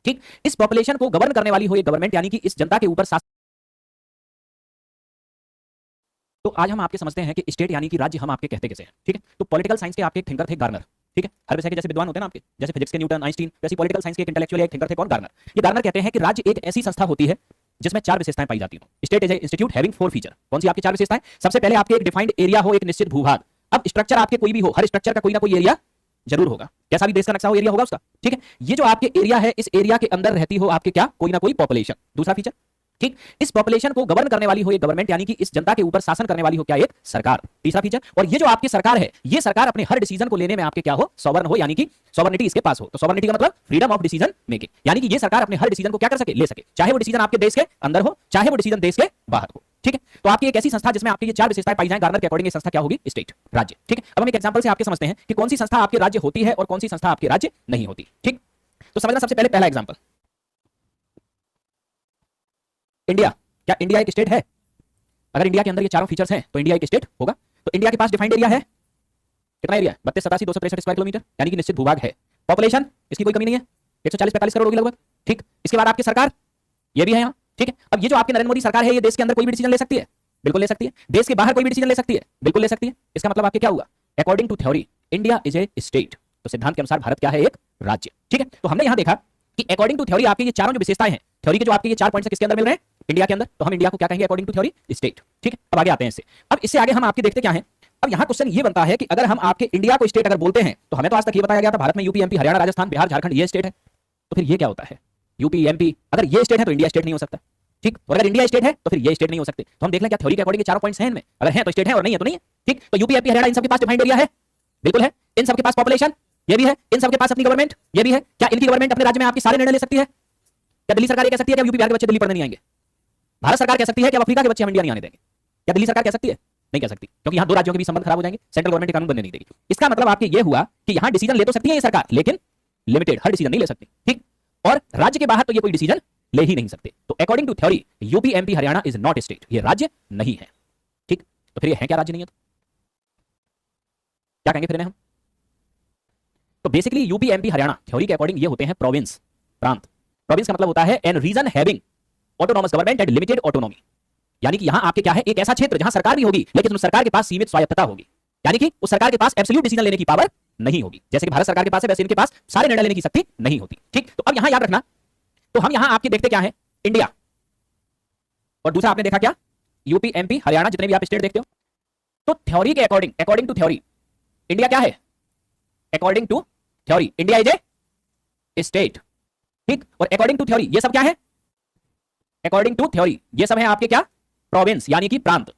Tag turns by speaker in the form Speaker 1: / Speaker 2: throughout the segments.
Speaker 1: ठीक, इस पॉपुलेशन को गवर्न करने वाली हो ये गवर्नमेंट, यानी कि इस जनता के ऊपर शासन। तो आज हम आपके समझते हैं कि स्टेट यानी कि राज्य हम आपके कहते कैसे हैं। ठीक है, तो पॉलिटिकल साइंस के आपके एक थिंकर थे गार्नर। ठीक है, हर विषय के जैसे विद्वान होते हैं ना आपके, जैसे फिजिक्स के न्यूटन, आइंस्टीन, वैसे पॉलिटिकल साइंस के एक इंटेलेक्चुअल एक थिंकर थे कौन, गार्नर। ये गार्नर कहते हैं कि राज्य एक ऐसी संस्था होती है जिसमें चार विशेषताएं पाई जाती हो। State is a institute having four feature. कौन सी आपकी चार विशेषताएं? सबसे पहले आपके एक डिफाइंड एरिया हो, एक निश्चित भूभाग। अब स्ट्रक्चर आपके कोई भी हो, हर स्ट्रक्चर का कोई ना कोई एरिया जरूर होगा, कैसा भी देश का नक्शा हो एरिया होगा उसका। ठीक है, ये जो आपके एरिया है, इस एरिया के अंदर रहती हो आपके क्या, कोई ना कोई पॉपुलेशन। दूसरा फीचर, ठीक, इस पॉपुलेशन को गवर्न करने वाली हो ये गवर्नमेंट, यानी कि इस जनता के ऊपर शासन करने वाली हो क्या, एक सरकार। तीसरा फीचर, और ये जो आपकी सरकार है, ये सरकार अपने हर डिसीजन को लेने में आपके क्या हो, सॉवरन हो, यानी कि सॉवरनिटी इसके पास हो। तो सॉवरनिटी का मतलब फ्रीडम ऑफ डिसीजन मेकिंग, यानी कि ये सरकार अपने हर डिसीजन को क्या कर सके, ले सके, चाहे वो डिसीजन आपके देश के अंदर हो, चाहे वो डिसीजन देश के बाहर हो। ठीक है, तो आपकी एक ऐसी संस्था जिसमें आपकी ये चार विशेषताएं पाई जाएं, गार्नर के अकॉर्डिंग ये संस्था क्या होगी, स्टेट, राज्य। ठीक है, अब हम एक एग्जांपल से आपके समझते हैं कि कौन सी संस्था आपके राज्य होती है और कौन सी संस्था आपके राज्य नहीं होती। ठीक, तो समझना सबसे पहले पहला एग्जांपल, इंडिया। क्या इंडिया एक स्टेट है? अगर इंडिया के अंदर ये चारों फीचर्स हैं तो इंडिया एक स्टेट होगा। तो इंडिया के पास डिफाइंड एरिया है, कितना एरिया? 3287,263 स्क्वायर किलोमीटर, यानी कि निश्चित भूभाग है। पॉपुलेशन इसकी कोई कमी नहीं है, 140-45 करोड़ होगी लगभग। ठीक, इसके बाद आपकी सरकार, ये भी है यहाँ। ठीक है, अब ये जो आपकी नरेंद्र मोदी सरकार है, ये देश के अंदर कोई भी डिसीजन ले सकती है, बिल्कुल ले सकती है। देश के बाहर कोई भी डिसीजन ले सकती है, बिल्कुल ले सकती है। इसका मतलब आपके क्या हुआ, according to theory India is a state. तो सिद्धांत के अनुसार भारत क्या है, एक राज्य। ठीक है, तो हमने यहां देखा कि अकॉर्डिंग टू थ्योरी आपके ये चारों जो विशेषताएं हैं, थ्योरी के जो आपके ये चार पॉइंट्स किसके अंदर मिल रहे हैं, इंडिया के अंदर। तो हम इंडिया को क्या कहेंगे, अकॉर्डिंग टू थ्योरी स्टेट। ठीक है, अब आगे आते हैं इससे। अब इससे आगे हम आपके देखते क्या है, अब यहां क्वेश्चन ये बनता है कि अगर हम आपके इंडिया को स्टेट अगर बोलते हैं, तो हमें तो आज तक ये बताया गया था भारत में यूपी, एमपी, हरियाणा, राजस्थान, बिहार, झारखंड ये स्टेट है। तो फिर ये क्या होता है, यूपी, एमपी अगर ये स्टेट है तो इंडिया स्टेट नहीं हो सकता। ठीक, और अगर इंडिया स्टेट है तो फिर ये स्टेट नहीं हो सकते। तो हम देख लें क्या थ्योरी के अकॉर्डिंग ये चारों पॉइंट्स हैं इनमें, अगर है तो स्टेट है और नहीं है तो नहीं है। ठीक, तो यूपी, एमपी, हरियाणा इन सबके पास डिफाइंड एरिया है, बिल्कुल है। इन सबके पास पॉपुलेशन, ये भी है। इन सबके पास अपनी गवर्नमेंट, ये भी है। क्या इनकी गवर्नमेंट अपने राज्य में आपकी सारे निर्णय ले सकती है? क्या दिल्ली सरकार ये कह सकती है कि यूपी बिहार के बच्चे दिल्ली पढ़ने नहीं आएंगे? भारत सरकार कह सकती है कि अब अफ्रीका के बच्चे हम इंडिया नहीं आने देंगे? क्या दिल्ली सरकार कह सकती है? नहीं कह सकती, क्योंकि यहाँ दो राज्यों के बीच संबंध खराब हो जाएंगे, सेंट्रल गवर्नमेंट कानून बनने नहीं देगी। इसका मतलब आपके ये हुआ कि यहाँ डिसीजन ले तो सकती है ये सरकार, लेकिन लिमिटेड, हर डिसीजन नहीं ले सकती। ठीक, और राज्य के बाहर तो ये कोई डिसीजन ले ही नहीं सकते। तो according to theory UP, MP, Haryana is not state, ये राज्य नहीं है। ठीक, तो फिर ये है क्या, राज्य नहीं है? तो क्या कहेंगे फिर हम? तो basically UP, MP, Haryana theory के अकॉर्डिंग ये होते हैं प्रोविंस, प्रांत। प्रोविंस का मतलब होता है an region having autonomous government and limited autonomy, यानी कि यहां आपके क्या है, एक ऐसा क्षेत्र जहां सरकार भी होगी लेकिन उस सरकार के पास सीमित स्वायत्तता होगी, यानी कि उस सरकार के पास एब्सोल्यूट डिसीजन लेने की पावर नहीं होगी। जैसे कि भारत सरकार के पास है, वैसे इनके पास सारे निर्णय लेने की शक्ति नहीं होती। ठीक, तो अब यहां याद रखना, तो हम यहां आपके देखते क्या है, इंडिया, और दूसरा आपने देखा क्या, यूपी, एमपी, हरियाणा, जितने भी आप स्टेट देखते हो। तो थ्योरी के according, according to theory India क्या है, according to theory India is a state. ठीक, और अकॉर्डिंग टू थ्योरी ये सब क्या है, अकॉर्डिंग टू थ्योरी ये सब है आपके क्या, प्रोविंस, यानी कि प्रांत।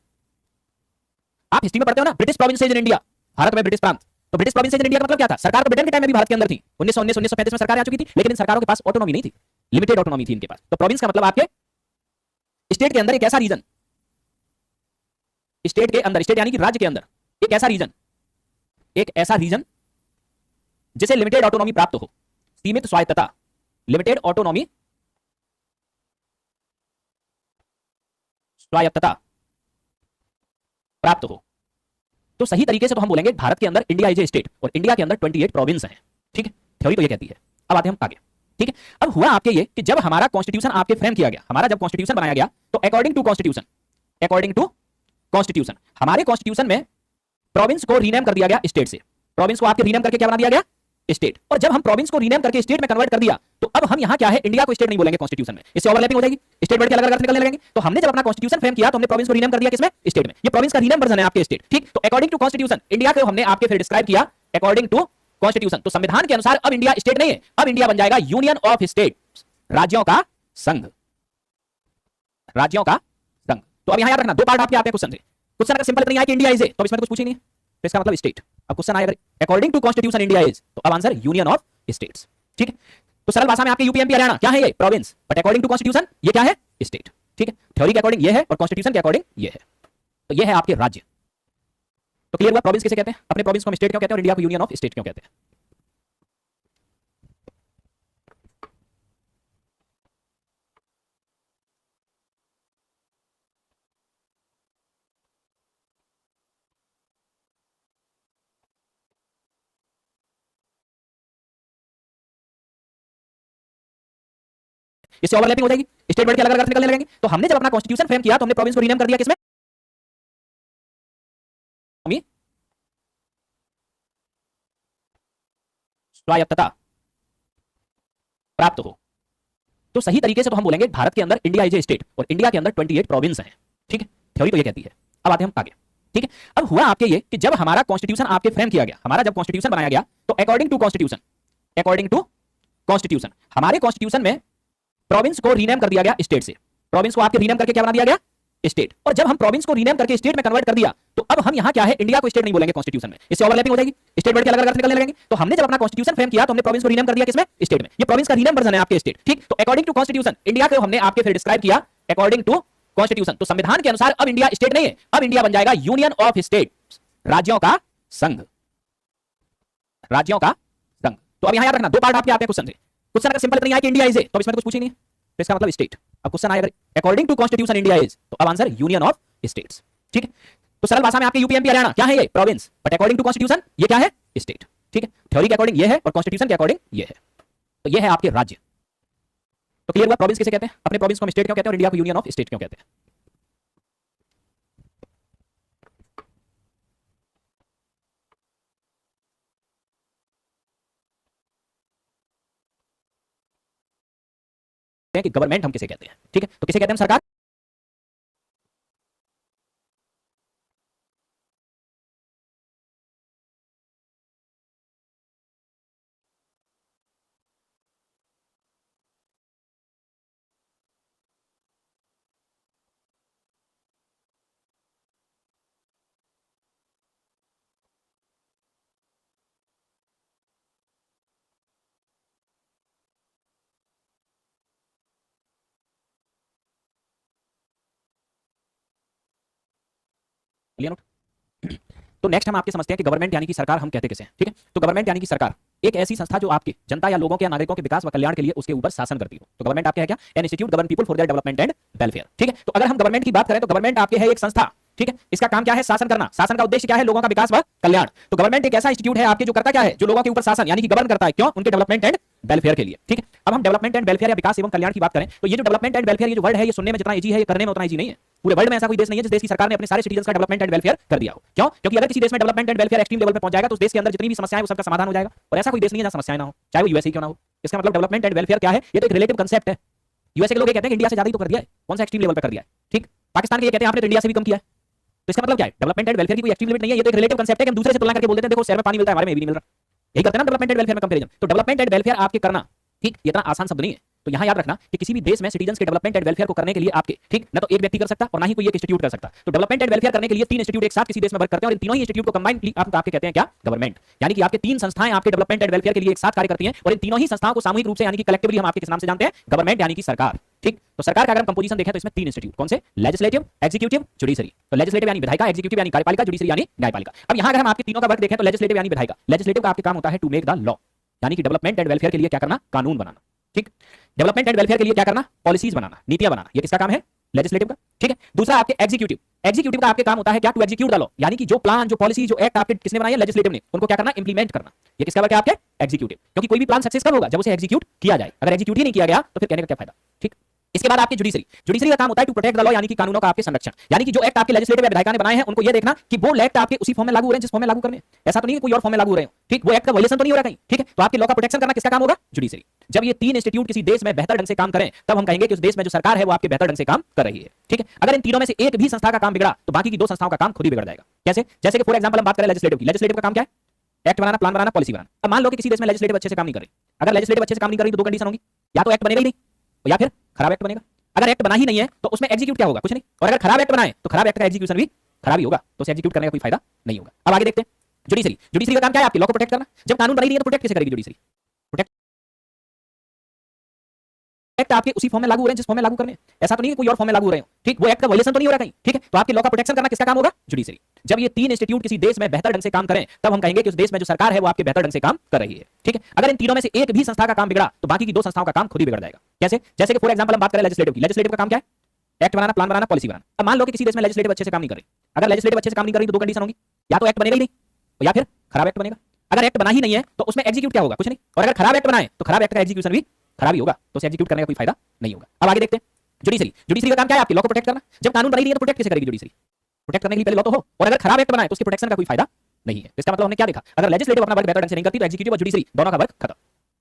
Speaker 1: आप हिस्ट्री में पढ़ते हो ना, British provinces in India, Bharat में ब्रिटिश प्रांत। तो ब्रिटिश प्रोविंसेज इन इंडिया का मतलब क्या था, सरकार तो ब्रिटेन के टाइम में भी भारत के अंदर थी, 1919-1935 में सरकार आ चुकी थी, लेकिन इन सरकारों के पास ऑटोनॉमी नहीं थी, लिमिटेड ऑटोनॉमी थी इनके पास। तो प्रोविंस का मतलब आपके स्टेट के अंदर एक ऐसा रीजन, स्टेट के अंदर, स्टेट यानी कि राज्य के अंदर एक ऐसा रीजन, एक ऐसा रीजन जिसे लिमिटेड ऑटोनॉमी प्राप्त हो, सीमित स्वायत्तता, लिमिटेड ऑटोनॉमी, स्वायत्तता प्राप्त हो। तो सही तरीके से तो हम बोलेंगे भारत के अंदर इंडिया इज ए स्टेट, और इंडिया के अंदर 28 प्रोविंस हैं। ठीक है, थ्योरी तो ये कहती है। अब आते हैं हम आगे। ठीक है, अब हुआ आपके ये कि जब हमारा कॉन्स्टिट्यूशन आपके फ्रेम किया गया, हमारा जब कॉन्स्टिट्यूशन बनाया गया, तो according to constitution, according to constitution हमारे कॉन्स्टिट्यूशन में प्रोविंस को रीनेम कर दिया गया स्टेट से। प्रोविंस को आपके रीनेम करके क्या बना दिया गया, स्टेट। और जब हम प्रोविंस को रीनेम करके स्टेट में कन्वर्ट कर दिया, तो अब हम यहां क्या है, इंडिया को स्टेट नहीं बोलेंगे कॉन्स्टिट्यूशन में, इससे ओवरलैपिंग हो जाएगी, स्टेट वर्ड के अलग अलग अर्थ निकलने लगेंगे। तो हमने जब अपना कॉन्स्टिट्यूशन फ्रेम किया तो हमने प्रोविंस को रीनेम कर दिया किसमें, स्टेट में। ये प्रोविंस का रीनेम वर्जन है आपके स्टेट। ठीक, तो अकॉर्डिंग टू कॉन्स्टिट्यूशन इंडिया को हमने आपके फिर डिस्क्राइब किया अकॉर्डिंग टू कॉन्स्टिट्यूशन। तो संविधान के अनुसार अब इंडिया स्टेट नहीं है, अब इंडिया बन जाएगा यूनियन ऑफ स्टेट, राज्यों का संघ, राज्यों का संघ। तो अब यहां याद रखना, दो पार्ट आपके आते हैं क्वेश्चन से। क्वेश्चन अगर सिंपल नहीं आया कि इंडिया इज ए, तो इसमें कुछ पूछे नहीं है, तो इसका मतलब स्टेट। अब क्वेश्चन आया अगर according to constitution India is, तो अब आंसर यूनियन ऑफ स्टेट्स। ठीक है, तो सरल भाषा में आपके यूपी, एमपी, हरियाणा क्या है, ये province, but according to constitution ये क्या है, स्टेट। ठीक है, थ्योरी के अकॉर्डिंग ये है और कॉन्स्टिट्यूशन के अकॉर्डिंग ये है। तो ये है आपके राज्य। तो क्लियर हुआ प्रोविंस किसे कहते हैं, अपने प्रोविंस को हम स्टेट क्यों कहते हैं और इंडिया को यूनियन ऑफ स्टेट क्यों कहते हैं। इससे ओवरलैपिंग हो जाएगी, स्टेट वर्ड के अलग अलग अर्थ निकलने लगेंगे। तो हमने जब अपना कॉन्स्टिट्यूशन फ्रेम किया तो हमने प्रोविंस को रीनेम कर दिया किसमें? स्वायत्तता प्राप्त हो। तो सही तरीके से तो हम बोलेंगे भारत के अंदर इंडिया इज ए स्टेट और इंडिया के अंदर 28 प्रोविंस हैं। ठीक है, थ्योरी तो ये कहती है। अब आते हैं हम आगे। ठीक है, अब हुआ आपके ये कि जब हमारा कॉन्स्टिट्यूशन आपके फ्रेम किया गया, हमारा जब कॉन्स्टिट्यूशन बनाया गया तो अकॉर्डिंग टू कॉन्स्टिट्यूशन हमारे कॉन्स्टिट्यूशन में प्रोविंस को रीनेम कर दिया गया स्टेट से। प्रोविंस को आपके रीनेम करके क्या बना दिया गया? स्टेट। और जब हम प्रोविंस को रीनेम करके स्टेट में कन्वर्ट कर दिया तो अब हम यहां क्या है, इंडिया को स्टेट नहीं बोलेंगे कॉन्स्टिट्यूशन में, इससे ओवरलैपिंग हो जाएगी, स्टेट वर्ड के अलग अलग अर्थ निकलने लगेंगे। तो हमने जब अपना कॉन्स्टिट्यूशन फ्रेम किया तो हमने प्रोविंस को रीनेम कर दिया किसमें? स्टेट में। ये प्रोविंस का रीनेम वर्जन है आपके स्टेट। ठीक, तो अकॉर्डिंग टू कॉन्स्टिट्यूशन इंडिया को हमने आपके फिर डिस्क्राइब किया अकॉर्डिंग टू कॉन्स्टिट्यूशन। तो संविधान के अनुसार अब इंडिया स्टेट नहीं है, अब इंडिया बन जाएगा यूनियन ऑफ स्टेट, राज्यों का संघ, राज्यों का संघ। तो अब यहां याद रखना दो पार्ट आपके आते हैं क्वेश्चन से। क्वेश्चन अगर सिंपल नहीं आया कि इंडिया इज ए तो इसमें तो कुछ पूछी नहीं है, तो इसका मतलब स्टेट। अब क्वेश्चन आया अगर according to constitution India is, तो अब आंसर यूनियन ऑफ स्टेट्स। ठीक है, तो सरल भाषा में आपके यूपी एमपी हरियाणा क्या है? ये province, but according to constitution ये क्या है? स्टेट। ठीक है, थ्योरी के अकॉर्डिंग ये है और कॉन्स्टिट्यूशन के अकॉर्डिंग ये है। तो ये है आपके राज्य। तो क्लियर हुआ प्रोविंस किसे कहते हैं? अपने प्रोविंस को हम स्टेट क्यों कहते हैं और इंडिया को यूनियन ऑफ स्टेट क्यों कहते हैं? कि गवर्नमेंट हम किसे कहते हैं। ठीक है, तो किसे कहते हैं? सरकार। लिया नोट? तो नेक्स्ट हम आपके समझते हैं कि गवर्नमेंट यानी कि सरकार हम कहते किसे हैं। ठीक है, तो गवर्नमेंट यानी कि सरकार एक ऐसी संस्था जो आपकी जनता या लोगों के या नागरिकों के विकास व कल्याण के लिए उसके ऊपर शासन करती हो। तो गवर्नमेंट आपके है क्या? An institute govern people for their development and welfare. ठीक है, तो अगर हम गवर्नमेंट की बात करें तो गवर्नमेंट आपके है एक संस्था। ठीक है, इसका काम क्या है? शासन करना। शासन का उद्देश्य क्या है? लोगों का विकास व कल्याण। तो गवर्नमेंट एक ऐसा इंस्टीट्यूट है आपके जो करता क्या है? जो लोगों के ऊपर शासन यानी कि गवर्न करता है। क्यों? उनके डेवलपमेंट एंड वेलफेयर के लिए। ठीक है, अब हम डेवलपमेंट एंड वेलफेयर या विकास एवं कल्याण की बात करें तो ये जो डेवलपमेंट एंड वेलफेयर ये जो वर्ड है ये सुनने में जितना इजी है ये करने में उतना इजी नहीं है। पूरे वर्ल्ड में ऐसा कोई देश नहीं है जिस देश की सरकार ने अपने सारे सिटीजन का डेवलपमेंट एंड वेलफेयर कर दिया हो। क्यों? क्योंकि अगर किसी देश में development and welfare extreme level पे पहुंच जाएगा तो उस देश के अंदर जितनी भी समस्याएं वो सबका समाधान हो जाएगा। और ऐसा कोई देश नहीं है जहां समस्याएं ना हो, चाहे वो यूएसए क्यों ना हो। इसका मतलब डेवलपमेंट एंड वेलफेयर क्या है? ये तो एक रिलेटिव कांसेप्ट है। यूएसए के लोग ये कहते हैं कि इंडिया से ज्यादा ही तो कर दिया है। कौन सा एक्सट्रीम लेवल पे कर दिया है? ठीक, पाकिस्तान के ये कहते हैं आपने तो इंडिया से भी कम किया है। तो इसका मतलब क्या है? डेवलपमेंट एंड वेलफेयर की कोई एक्सट्रीम लिमिट नहीं है, ये तो एक रिलेटिव कांसेप्ट है कि हम दूसरे से तुलना करके बोल देते हैं देखो शहर में पानी मिलता है हमारे में भी नहीं मिल रहा। यही करते हैं ना डेवलपमेंट एंड वेलफेयर में कंपैरिजन। तो डेवलपमेंट एंड वेलफेयर आपके करना ठीक ये इतना आसान शब्द नहीं है। तो यहां याद रखना कि किसी भी देश में सिटीजन के डेवलपमेंट एंड वेलफेयर को करने के लिए आपके ठीक ना तो एक व्यक्ति कर सकता और ना ही कोई एक इंस्टीट्यूट कर सकता। तो डेवलपमेंट एंड वेलफेयर करने के लिए तीन इंस्टीट्यूट एक साथ किसी देश में वर्क करते हैं और इन तीनों ही इंस्टीट्यूट को कंबाइंडली आपके कहते हैं क्या? गवर्नमेंट। यानी कि आपके तीन संस्थाएं आपके डेवलपमेंट एंड वेलफेयर के लिए एक साथ कार्य करती हैं और इन तीनों ही संस्थाओं को सामूहिक रूप से यानी कि कलेक्टिवली हम आपके किस नाम से जानते हैं? गवर्नमेंट यानी कि सरकार। ठीक, तो सरकार का अगर हम कंपोजिशन देखें तो इसमें तीन इंस्टीट्यूट कौन से? Legislative, executive, judiciary. तो लेजिस्लेटिव यानी विधायिका, एग्जीक्यूटिव यानी कार्यपालिका, जुडिशरी यानी न्यायपालिका। अब यहां अगर हम आपके तीनों का वर्क देखें तो लेजिस्लेटिव यानी विधायिका, लेजिस्लेटिव का आपके काम होता है टू मेक द लॉ यानी कि डेवलपमेंट एंड वेलफेयर के लिए क्या करना? कानून बनाना। ठीक, डेवलपमेंट एंड वेलफेयर के लिए क्या करना? पॉलिसीज बनाना, नीतियां बनाना, ये किसका काम है? लेजिस्लेटिव का। ठीक है, दूसरा आपके एग्जीक्यूटिव, एग्जीक्यूटिव का आपके काम होता है क्या? टू एग्जीक्यूट द लॉ यानी कि जो प्लान, जो पॉलिसी, जो एक्ट आपके किसने बनाई है? लेजिस्लेटिव ने, उनको क्या करना? इंप्लीमेंट करना। ये किसका वर्क है? आपके एग्जीक्यूटिव। क्योंकि कोई भी प्लान सक्सेस कब होगा? जब उसे एग्जीक्यूट किया जाए। अगर एग्जीक्यूट ही नहीं किया गया तो फिर कहने का क्या फायदा? ठीक, इसके बाद आपकी जुडिशरी, जुडिशरी का काम होता है टू प्रोटेक्ट द लॉ यानी कि कानूनों का आपके संरक्षण। यानी कि जो एक्ट आपके लेजिस्लेटिव या विधायिका ने बनाए हैं उनको ये देखना कि वो एक्ट आपके उसी फॉर्म में लागू हो रहे हैं जिस फॉर्म में लागू करने हैं। ऐसा तो नहीं है कोई और फॉर्म में लागू हो रहे हो। ठीक, वो एक्ट का वायलेशन तो नहीं हो रहा कहीं। ठीक है, तो आपके लॉ का प्रोटेक्शन करना किसका काम होगा? जुडिशरी। जब ये तीन इंस्टीट्यूट किसी देश में बेहतर ढंग से काम करें तब हम कहेंगे कि उस देश में जो सरकार है वो आपके बेहतर ढंग से काम कर रही है। ठीक है, अगर इन तीनों में से एक भी संस्था का काम बिगड़ा तो बाकी की दो संस्थाओं का काम खुद ही बिगड़ जाएगा। कैसे? जैसे कि फॉर एग्जांपल हम बात करें लेजिस्लेटिव की, लेजिस्लेटिव का काम क्या है? एक्ट बनाना, प्लान बनाना, पॉलिसी बनाना। अब मान लो कि किसी देश में लेजिस्लेटिव अच्छे से काम नहीं कर रही। अगर लेजिस्लेटिव अच्छे से काम नहीं कर रही तो दो कंडीशन होगी, या तो एक्ट बनेगा ही नहीं या फिर खराब एक्ट बनेगा। अगर एक्ट बना ही नहीं है तो उसमें एग्जीक्यूट क्या होगा? कुछ नहीं। और अगर खराब एक्ट बनाए तो खराब एक्ट का एग्जीक्यूशन भी खराब ही होगा, तो उसे एग्जीक्यूट करने का कोई फायदा नहीं होगा। अब आगे देखते हैं जुडिशरी। जुडिशरी का काम क्या है? आपके लॉ को प्रोटेक्ट करना। जब कानून बना ही नहीं है तो प्रोटेक्ट कैसे करेगी जुडिशरी? प्रोटेक्ट एक्ट आपके उसी फॉर्म में लागू हो रहे हैं जिस फॉर्म में लागू करने। ऐसा तो नहीं है कोई और फॉर्म में लागू हो रहे हो। ठीक, वो एक्ट का वायलेशन तो नहीं हो रहा कहीं। ठीक है, तो आपके लॉ का प्रोटेक्शन करना किसका काम होगा? जुडिशरी। जब ये तीन इंस्टीट्यूट किसी देश में बेहतर ढंग से काम करें तब हम कहेंगे कि उस देश में जो सरकार है वो आपके बेहतर ढंग से काम कर रही है। ठीक है, अगर इन तीनों में से एक भी संस्था का काम बिगड़ा तो बाकी की दो संस्थाओं का काम खुद ही बिगड़ जाएगा। कैसे? जैसे कि फॉर एग्जांपल हम बात करें लेजिस्लेटिव की, लेजिस्लेटिव का काम क्या है? एक्ट बनाना, प्लान बनाना, पॉलिसी बनाना। अब मान लो कि किसी देश में लेजिस्लेटिव अच्छे से काम नहीं कर रही। अगर लेजिस्लेटिव अच्छे से काम नहीं कर रही तो दो कंडीशन होगी, या तो एक्ट बनेगा ही नहीं या फिर खराब एक्ट बनेगा। अगर एक्ट बना ही नहीं है तो उसमें एग्जीक्यूट क्या होगा? कुछ नहीं। और अगर खराब एक्ट बनाए तो खराब एक्ट का एग्जीक्यूशन भी खराबी होगा तो उसे एग्जीक्यूट करने का कोई फायदा नहीं होगा। अब आगे देखते हैं जुडिशरी। जुडिशरी का काम क्या है? आपकी लॉ को प्रोटेक्ट करना। जब कानून बना ही नहीं है तो प्रोटेक्ट कैसे करेगी जुडिशरी? प्रोटेक्ट करने के लिए पहले लॉ तो हो, और अगर खराब एक्ट बनाए तो उसकी प्रोटेक्शन का कोई फायदा नहीं है। इसका मतलब हमने क्या देखा? अगर लेजिस्लेटिव अपना वर्क बेहतर ढंग से नहीं करती तो एग्जीक्यूटिव और जुडिशरी दोनों का वर्क खत्म।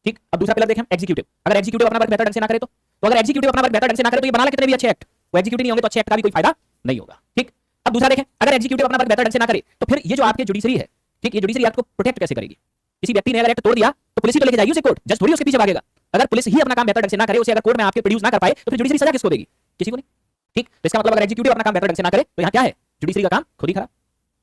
Speaker 1: ठीक, अब दूसरा पिलर देखें एग्जीक्यूटिव। अगर एग्जीक्यूटिव अपना वर्क बेहतर ढंग से ना करे तो अगर एग्जीक्यूटिव अपना वर्क बेहतर ढंग से ना करे तो ये बना ले कितने भी अच्छे एक्ट, वो एग्जीक्यूटिव नहीं होंगे तो अच्छे एक्ट का भी कोई फायदा नहीं होगा। ठीक, अब दूसरा देखें, अगर एग्जीक्यूटिव अपना वर्क बेहतर ढंग से ना करे तो फिर ये जो आपकी जुडिशरी है, ठीक, ये जुडिशरी आपको प्रोटेक्ट कैसे करेगी? किसी व्यक्ति ने अगर एक्ट तोड़ दिया तो पुलिस ही तो लेके जाएगी उसे कोर्ट, जज थोड़ी उसके पीछे भागेगा। अगर पुलिस ही अपना काम बेहतर ढंग से ना करे, उसे अगर कोर्ट में आपके प्रोड्यूस ना कर पाए तो फिर जुडिशरी सजा किसको देगी? किसी को नहीं। ठीक, तो इसका मतलब अगर एग्जीक्यूटिव अपना काम बेहतर ढंग से ना करे तो यहाँ क्या है? जुडिशरी का काम खुद ही खराब।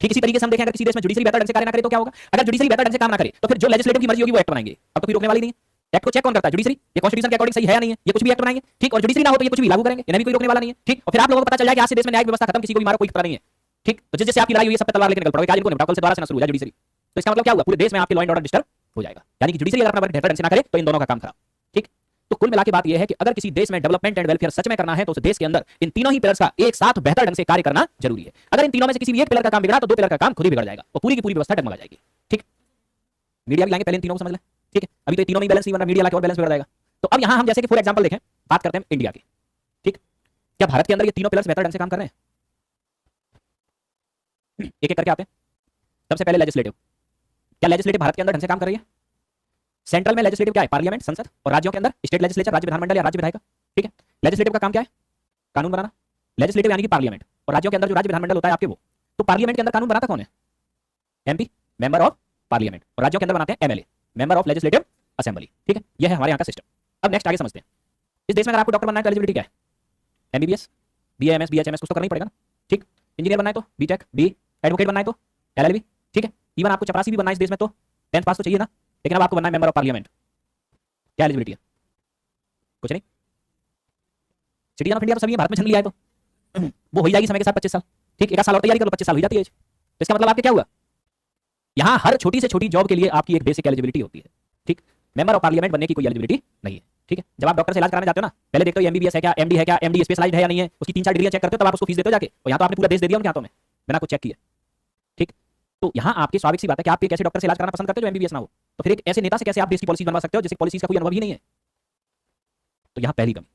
Speaker 1: ठीक, इसी तरीके से हम देखें अगर किसी देश में जुडिशरी बेहतर ढंग से कार्य ना करे तो क्या होगा? अगर जुडिशरी बेहतर ढंग से काम ना करे तो फिर जो लेजिस्लेटिव की मर्जी होगी वो एक्ट बनाएंगे, अब तो कोई रोकने वाली नहीं है। एक्ट को चेक कौन करता है? जुडिशरी। ये कॉन्स्टिट्यूशन के अकॉर्डिंग सही है या नहीं है, ये कुछ भी एक्ट बनाएंगे। ठीक, और जुडिशरी ना हो तो ये कुछ भी लागू करेंगे, इन्हें भी कोई रोकने वाला नहीं है। ठीक, और फिर आप लोगों को पता चल जाए कि आज से देश में न्यायिक व्यवस्था खत्म, किसी को भी मारो कोई खतरा नहीं है। ठीक, तो जैसे आपकी लड़ाई हुई है सब पे तलवार लेकर निकल पड़ोगे, क्या इनको निपटाओ, कल से दोबारा से ना शुरू हो जाए जुडिशरी। तो इसका मतलब क्या हुआ? पूरे देश में आपके लॉ एंड ऑर्डर डिस्टर्ब हो जाएगा। यानी कि जुडिशरी अगर अपना वर्क बेहतर ढंग से ना करे तो इन दोनों का काम खराब। ठीक, तो कुल मिला के बात यह है कि अगर किसी देश में डेवलपमेंट एंड वेलफेयर सच में करना है तो उस देश के अंदर इन तीनों ही पिलर्स का एक साथ बेहतर ढंग से कार्य करना जरूरी है। अगर इन तीनों में से किसी भी एक पिलर का काम बिगड़ा तो दो पिलर का काम खुद ही बिगड़ जाएगा और पूरी की पूरी व्यवस्था डगमगा जाएगी। ठीक, मीडिया भी लाएंगे, पहले इन तीनों को समझ लें। ठीक है, अभी तो तीनों में बैलेंस नहीं बन रहा, मीडिया लाके और बैलेंस बिगड़ जाएगा। तो अब यहां हम जैसे कि फॉर एग्जांपल देखें, बात करते हैं इंडिया की। ठीक, क्या भारत के अंदर ये तीनों पिलर्स बेहतर ढंग से काम कर रहे हैं? एक एक करके आते हैं। सबसे पहले लेजिस्लेटिव। क्या लेजिस्लेटिव भारत के अंदर ढंग से काम कर रही है? सेंट्रल में लेजिस्लेटिव क्या है? पार्लियामेंट, संसद, और राज्यों के अंदर स्टेट लेजिस्लेचर, राज्य विधानमंडल या राज्य विधायिका। ठीक है, लेजिस्लेटिव का काम क्या है? कानून बनाना। लेजिस्लेटिव यानी कि पार्लियामेंट, और राज्यों के अंदर जो राज्य विधानमंडल होता है आपके वो। तो पार्लियामेंट के अंदर कानून बनाता कौन है? एमपी, मेंबर ऑफ पार्लियामेंट, और राज्यों के अंदर बनाते हैं MLA, member of legislative assembly. ठीक है, यह है हमारे यहाँ का सिस्टम। अब नेक्स्ट आगे समझते हैं। इस देश में अगर आपको डॉक्टर बनना है तो एलिजिबिलिटी क्या है? एमबीबीएस, बीएएमएस, बीएचएमएस कुछ तो करना ही पड़ेगा ना। ठीक, इंजीनियर बनना है तो बीटेक, बी, एडवोकेट बनना है तो एलएलबी। ठीक है, इवन आपको चपरासी भी बनना है इस देश में तो 10th पास तो चाहिए ना। लेकिन अब आपको बनना है मेंबर ऑफ पार्लियामेंट, क्या एलिजिबिलिटी है? कुछ नहीं। सिटीजन ऑफ इंडिया तो सभी भारत में जन्म लिया है तो वो हो ही जाएगी समय के साथ 25 साल। ठीक, एक साल और तैयारी कर लो 25 साल हो जाती है। तो इसका मतलब आपके क्या हुआ? यहाँ हर छोटी से छोटी जॉब के लिए आपकी एक बेसिक एलिजिबिलिटी होती है। ठीक, मेंबर ऑफ पार्लियामेंट बनने की कोई एलिजिबिलिटी नहीं है। ठीक है, जब आप डॉक्टर से इलाज कराने जाते हो ना, पहले देखते हो एमबीबीएस है क्या, एमडी है क्या, एमडी स्पेशलाइज्ड है या नहीं है, उसकी 3-4 डिग्रियां चेक करते हो, तब आप उसको फीस देते हो जाके। और यहाँ तो आपने पूरा देश दे दिया उनके हाथों में बिना कुछ चेक किए। ठीक, तो यहाँ आपकी स्वाभाविक सी बात है कि आप एक ऐसे डॉक्टर से इलाज कराना पसंद करते हो जो एमबीबीएस ना हो। तो फिर एक ऐसे नेता से कैसे आप देश की पॉलिसी बनवा सकते हो जिसकी पॉलिसी का कोई अनुभव ही नहीं है? तो यहाँ पहली कमी।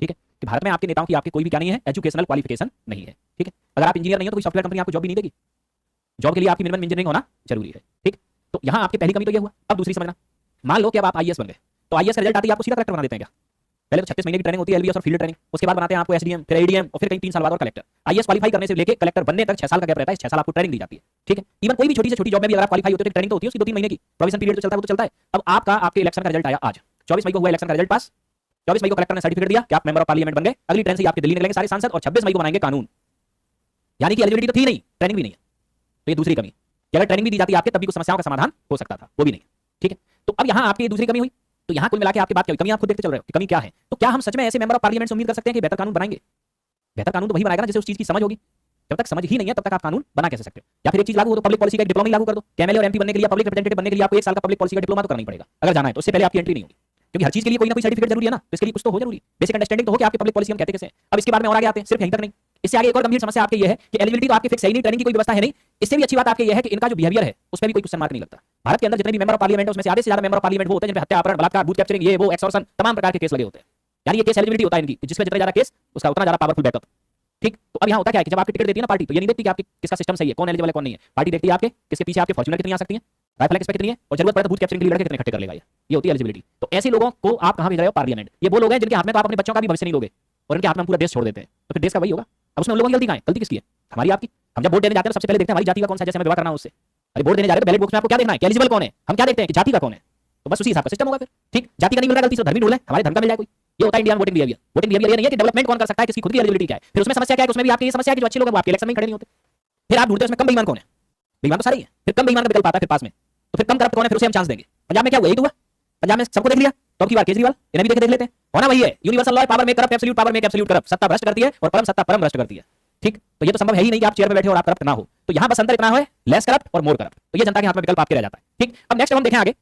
Speaker 1: ठीक है, कि भारत में आपके नेताओं की आपके कोई भी क्या नहीं है, एजुकेशनल क्वालिफिकेशन नहीं है। ठीक है, अगर आप इंजीनियर नहीं हो तो कोई सॉफ्टवेयर कंपनी आपको जॉब भी नहीं देगी। जॉब के लिए आपकी मिनिमम इंजीनियरिंग होना जरूरी है। ठीक, तो यहाँ आपकी पहली कमी तो ये हुआ। अब दूसरी समझना, मान लो कि अब आप आईएएस बन गए, तो आईएएस का रिजल्ट आती है आपको सीधा कलेक्टर बना देते हैं क्या? पहले तो 36 महीने की ट्रेनिंग होती है एलबीएस और फील्ड ट्रेनिंग, उसके बाद बनाते हैं आपको एसडीएम, फिर एडीएम, और फिर कहीं 3 साल बाद और कलेक्टर। आईएएस क्वालीफाई करने से लेके कलेक्टर बनने तक 6 साल का गैप रहता है। 6 साल आपको ट्रेनिंग दी जाती है। ठीक है, इवन कोई भी छोटी से छोटी जॉब में भी अगर आप क्वालीफाई होते हो तो ट्रेनिंग तो होती है उसकी 2-3 महीने की, प्रोविजन पीरियड तो चलता है, वो तो चलता है। अब आपका आपके इलेक्शन का रिजल्ट आया आज 24 मई को हुआ इलेक्शन का रिजल्ट पास। 24 मई को कलेक्टर ने सर्टिफिकेट दिया कि आप मेंबर ऑफ पार्लियामेंट बन गए। अगली ट्रेन से आपके दिल्ली निकलेंगे सारे सांसद और 26 मई को बनाएंगे कानून। यानी कि एलिजिबिलिटी तो थी नहीं, ट्रेनिंग भी नहीं है। तो ये दूसरी कमी कि अगर ट्रेनिंग भी दी जाती आपके तब भी कुछ समस्याओं का समाधान हो सकता था, वो भी नहीं। ठीक है, तो अब यहाँ आपकी दूसरी कमी हुई। तो यहाँ कुल मिला के आपकी बात क्या हुई? कमी आप खुद देखते चल रहे हो कि कमी क्या है। तो क्या हम सच में ऐसे मेंबर ऑफ पार्लियामेंट से उम्मीद कर सकते हैं कि बेहतर कानून बनाएंगे? बेहतर कानून तो वही बनाएगा ना जिसे उस चीज की समझ होगी। जब तक समझ ही नहीं है तब तक आप कानून बना कैसे सकते हो? या फिर एक चीज लागू हो तो पब्लिक पॉलिसी का एक डिप्लोमा ही लागू कर दो। एमएलए और एमपी बनने के लिए, पब्लिक रिप्रेजेंटेटिव बनने के लिए आपको 1 साल का पब्लिक पॉलिसी का डिप्लोमा तो करना ही पड़ेगा अगर जाना है। तो उससे पहले आपकी एंट्री नहीं होगी, क्योंकि हर चीज के लिए कोई ना कोई सर्टिफिकेट जरूरी है ना। तो इसके लिए कुछ तो हो जरूरी, बेसिक अंडरस्टैंडिंग तो हो कि आपकी पब्लिक पॉलिसी हम कहते कैसे हैं। अब इसके बारे में और आगे आते हैं, सिर्फ यहीं तक नहीं। इससे आगे एक और गंभीर समस्या आपकी यह है कि एलिजिबिलिटी तो आपकी फिक्स है ही नहीं, ट्रेनिंग की कोई व्यवस्था है नहीं। इससे भी अच्छी बात आपकी यह है कि इनका जो बिहेवियर है उस पर भी कोई क्वेश्चन मार्क नहीं लगता। भारत के अंदर जितने भी मेंबर ऑफ पार्लियामेंट है उसमें से आधे से ज्यादा मेंबर ऑफ पार्लियामेंट वो होते हैं जिनपे हत्या, अपहरण, बलात्कार, बूथ कैप्चरिंग, ये वो एक्सटॉर्शन, तमाम प्रकार के केस लगे होते हैं। यानी ये केस एलिजिबिलिटी होता है इनकी, जिसमें जितना ज्यादा केस उसका उतना ज्यादा पावरफुल बैकअप। ठीक, तो अब यहाँ होता क्या है कि जब आपकी टिकट देती है ना पार्टी, तो ये नहीं देखती कि आपकी किसका सिस्टम सही है, कौन एलिजिबल है कौन नहीं है। पार्टी देखती है आपके किसके पीछे आपके फॉर्च्यूनर कितनी आ सकती है, राइफल किस पे कितनी है, और जरूरत पड़े तो बूथ कैप्चरिंग के लिए लड़के कितने इकट्ठे कर लेगा। ये होती है एलिजिबिलिटी। तो ऐसे लोगों को आप कहां भेज रहे हो? पार्लियामेंट। ये वो लोग हैं जिनके हाथ में तो आप अपने बच्चों का भी भविष्य नहीं दोगे और इनके हाथ में पूरा देश छोड़ देते हैं। तो फिर देश का वही होगा। अब उसमें उन लोगों की गलती कहां है? गलती किसकी है? हमारी, आपकी। हम जब वोट देने जाते हैं सबसे पहले देखते हैं हमारी जाति का कौन सा, जैसे हमें विवाह करना है उससे। अरे वोट देने जा रहे हो बैलेट बॉक्स में आपको क्या देखना है? एलिजिबल कौन है? हम क्या देखते हैं कि जाति का कौन है। तो बस उसी हिसाब का सिस्टम होगा फिर। ठीक, जाति का नहीं मिल रहा गलती से धर्मी ढूंढ ले, हमारे धर्म का मिल जाए कोई। ये होता है Indian voting behaviour. Voting behaviour ये नहीं है कि डेवलपमेंट कौन कर सकता है, किसकी खुद की एलिजिबिलिटी क्या है। फिर उसमें समस्या क्या है? उसमें भी आपकी ये समस्या है कि जो अच्छे लोग हैं वो आपके इलेक्शन में खड़े नहीं होते। फिर आप ढूंढते हो उसमें कम बेईमान कौन है। बेईमान तो सारे ही है, फिर कम बेईमान का विकल्प आता है फिर पास में। तो फिर कम करप्ट कौन है, फिर उसे हम चांस देंगे। पंजाब में क्या हुआ? यही तो हुआ। पंजाब में सबको देख लिया, तो अब की बार केजरीवाल, इन्हें भी देख लेते हैं। होना वही है, यूनिवर्सल लॉ, पावर में करप्ट, एब्सोल्यूट पावर में एब्सोल्यूट करप्ट। सत्ता भ्रष्ट करती है और परम सत्ता परम भ्रष्ट करती है। ठीक, तो ये तो संभव है ही नहीं कि आप चेयर पे बैठे और आप करप्ट ना हो। तो यहाँ बस अंतर इतना है, लेस करप्ट और मोर करप्ट। तो ये जनता के हाथ में विकल्प आपके रह जाता है। ठीक, अब नेक्स्ट हम देखें आगे।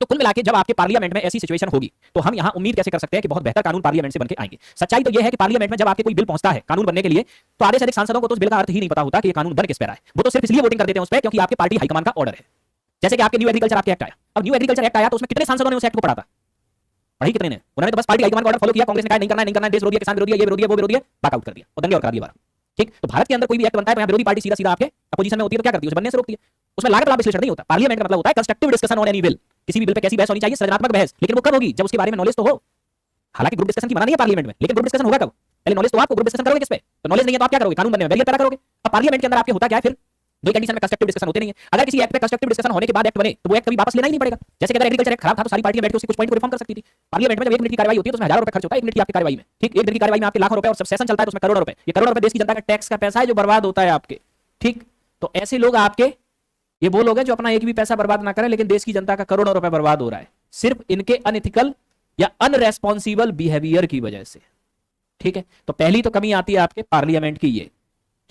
Speaker 1: तो कुल मिला के जब आपके पार्लियामेंट में ऐसी सिचुएशन होगी तो हम यहाँ उम्मीद कैसे कर सकते हैं कि बहुत बेहतर कानून पार्लियामेंट से बनके आएंगे। सच्चाई तो यह है कि पार्लियामेंट में जब आपके कोई बिल पहुंचता है कानून बनने के लिए, तो आधे से अधिक सांसदों को तो उस बिल का अर्थ ही नहीं पता होता कि ये कानून बन किस पे रहा है। वो तो सिर्फ इसलिए वोटिंग कर देते हैं उस पर क्योंकि आपके पार्टी हाईकमान का ऑर्डर है। जैसे कि आपके न्यू एग्रीकल्चर आपके एक्ट आया। अब न्यू एग्रीकल्चर एक्ट आया तो उसमें कितने सांसदों ने उस एक्ट को पढ़ा था? पढ़ी कितने ने? उन्होंने तो बस पार्टी हाईकमान का ऑर्डर फॉलो किया, कांग्रेस ने कहा नहीं करना है, नहीं करना है, देश विरोधी है, किसान विरोधी है, ये विरोधी है, वो विरोधी है, बैकआउट कर दिया और दंगे और करा दिया बाहर। ठीक, तो भारत के अंदर कोई भी एक्ट बनता है तो यहाँ विरोधी पार्टी सीधा सीधा आपके अपोजिशन में होती है तो क्या करती है? उसे बनने से रोकती है। उसमें लागत लाभ विश्लेषण नहीं होता। पार्लियामेंट का मतलब होता है constructive discussion on any bill. किसी भी बिल पे कैसी बहस होनी चाहिए? सृजनात्मक बहस। लेकिन वो कब होगी? जब उसके बारे में नॉलेज तो हो। हालांकि ग्रुप डिस्कशन की मना नहीं है पार्लियामेंट में, लेकिन ग्रुप डिस्कशन होगा कब? पहले नॉलेज तो आपको, ग्रुप डिस्कशन करोगे किस पे? तो नॉलेज नहीं है तो आप क्या करोगे? कानून बनने में बैरियर पैदा करोगे। अब पार्लियामेंट के अंदर आपके होता क्या है फिर? दो कंडीशन में कंस्ट्रक्टिव डिस्कशन होते नहीं है। अगर किसी एक्ट पे कंस्ट्रक्टिव डिस्कशन होने के बाद एक्ट बने तो वो एक्ट कभी वापस लेना ही नहीं पड़ेगा। जैसे कि अगर एग्रीकल्चर एक्ट खराब था तो सारी पार्टियां बैठ के उसके कुछ पॉइंट को रिफॉर्म कर सकती थी। पार्लियामेंट में जब 1 मिनट की कार्रवाई होती है तो उसमें हजारों रुपए खर्च होता है 1 मिनट की आपकी कार्रवाई में। ठीक, 1 दिन की कार्रवाई में आपके लाखों रुपए और सब सेशन चलता है तो उसमें करोड़ों रुपए। ये करोड़ों रुपए देश की जनता का टैक्स का पैसा है जो बर्बाद होता है आपके। ठीक, तो ऐसे लोग आपके, ये वो लोग हैं जो अपना एक भी पैसा बर्बाद ना करें लेकिन देश की जनता का करोड़ों रुपए बर्बाद हो रहा है सिर्फ इनके अनइथिकल या अनरेस्पॉन्सिबल बिहेवियर की वजह से। ठीक है, तो पहली तो कमी आती है आपके पार्लियामेंट की ये।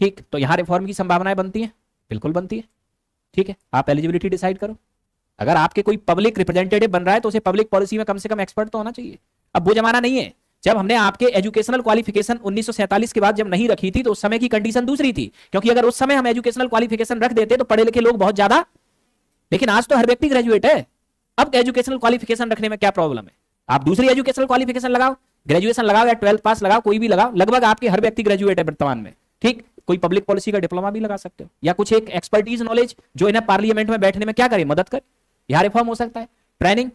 Speaker 1: ठीक, तो यहां रिफॉर्म की संभावनाएं बनती हैं, बिल्कुल बनती है। ठीक है, आप एलिजिबिलिटी डिसाइड करो। अगर आपके कोई पब्लिक रिप्रेजेंटेटिव बन रहा है तो उसे पब्लिक पॉलिसी में कम से कम एक्सपर्ट तो होना चाहिए। अब वो जमाना नहीं है जब हमने आपके एजुकेशनल क्वालिफिकेशन 1947 के बाद जब नहीं रखी थी तो उस समय की कंडीशन दूसरी थी, क्योंकि अगर उस समय हम एजुकेशनल क्वालिफिकेशन रख देते तो पढ़े लिखे लोग बहुत ज्यादा, लेकिन आज तो हर व्यक्ति ग्रेजुएट है। अब एजुकेशनल क्वालिफिकेशन रखने में क्या प्रॉब्लम है? आप दूसरी एजुकेशनल क्वालिफिकेशन लगाओ, ग्रेजुएशन लगाओ या 12th पास लगाओ, कोई भी लगाओ, लगभग आपके हर व्यक्ति ग्रेजुएट है वर्तमान में। ठीक, कोई पब्लिक पॉलिसी का डिप्लोमा भी लगा सकते हो या कुछ एक एक्सपर्टीज नॉलेज जो इन्हें पार्लियामेंट में बैठने में क्या करे, मदद करे। यहां रिफॉर्म हो सकता है। ट्रेनिंग,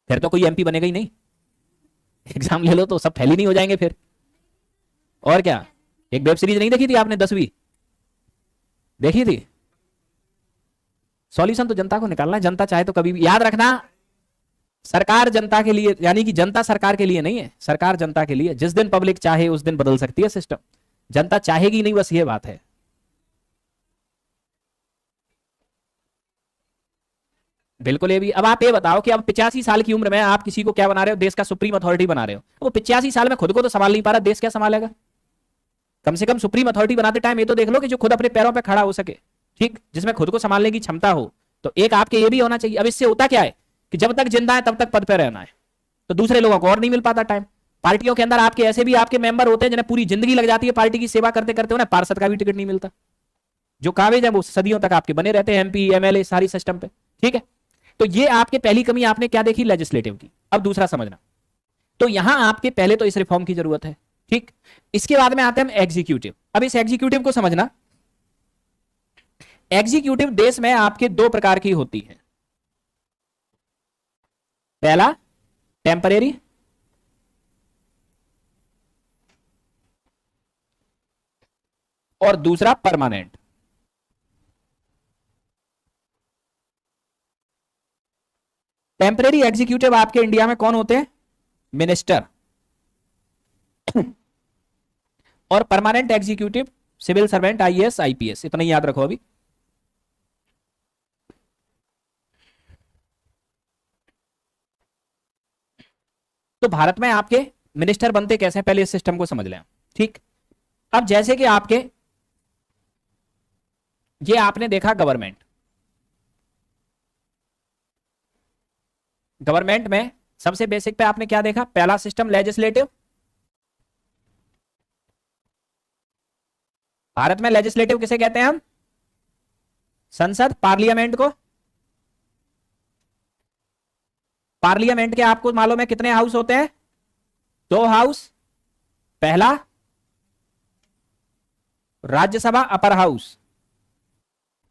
Speaker 1: फिर तो कोई एमपी बनेगा ही नहीं। एग्जाम ले लो तो सब फेल ही नहीं हो जाएंगे फिर। और क्या, एक वेब सीरीज नहीं देखी थी आपने 10वीं देखी थी? सॉल्यूशन तो जनता को निकालना है। जनता चाहे तो कभी भी, याद रखना, सरकार जनता के लिए, यानी कि जनता सरकार के लिए नहीं है, सरकार जनता के लिए। जिस दिन पब्लिक चाहे उस दिन बदल सकती है सिस्टम, जनता चाहेगी नहीं, बस ये बात है। बिल्कुल। ये भी, अब आप ये बताओ कि अब 85 साल की उम्र में आप किसी को क्या बना रहे हो? देश का सुप्रीम अथॉरिटी बना रहे हो। वो 85 साल में खुद को तो संभाल नहीं पा रहा, देश क्या संभालेगा? कम से कम सुप्रीम अथॉरिटी बनाते टाइम ये तो देख लो कि जो खुद अपने पैरों पे खड़ा हो सके। ठीक, जिसमें खुद को संभालने की क्षमता हो। तो एक आपके ये भी होना चाहिए। अब इससे होता क्या है कि जब तक जिंदा है तब तक पद पे रहना है, तो दूसरे लोगों को और नहीं मिल पाता टाइम। पार्टियों के अंदर आपके ऐसे भी आपके मेंबर होते हैं जिन्हें पूरी जिंदगी लग जाती है पार्टी की सेवा करते करते, उन्हें पार्षद का भी टिकट नहीं मिलता। जो काबिज है वो सदियों तक आपके बने रहते हैं, एमपी एमएलए सारी सिस्टम पे। ठीक है, तो ये आपके पहली कमी आपने क्या देखी? लेजिस्लेटिव की। अब दूसरा समझना, तो यहां आपके पहले तो इस रिफॉर्म की जरूरत है। ठीक, इसके बाद में आते हैं हम एग्जीक्यूटिव। अब इस एग्जीक्यूटिव को समझना, एग्जीक्यूटिव देश में आपके दो प्रकार की होती है। पहला टेम्परेरी और दूसरा परमानेंट। टेम्परेरी एग्जीक्यूटिव आपके इंडिया में कौन होते हैं? मिनिस्टर। और permanent executive civil servant, IAS IPS. इतना ही याद रखो अभी। तो भारत में आपके मिनिस्टर बनते कैसे हैं, पहले इस सिस्टम को समझ लें। ठीक, अब जैसे कि आपके ये आपने देखा गवर्नमेंट, गवर्नमेंट में सबसे बेसिक पे आपने क्या देखा? पहला सिस्टम लेजिस्लेटिव। भारत में लेजिस्लेटिव किसे कहते हैं हम? संसद, पार्लियामेंट को। पार्लियामेंट के आपको मालूम है कितने हाउस होते हैं? 2 हाउस। पहला राज्यसभा अपर हाउस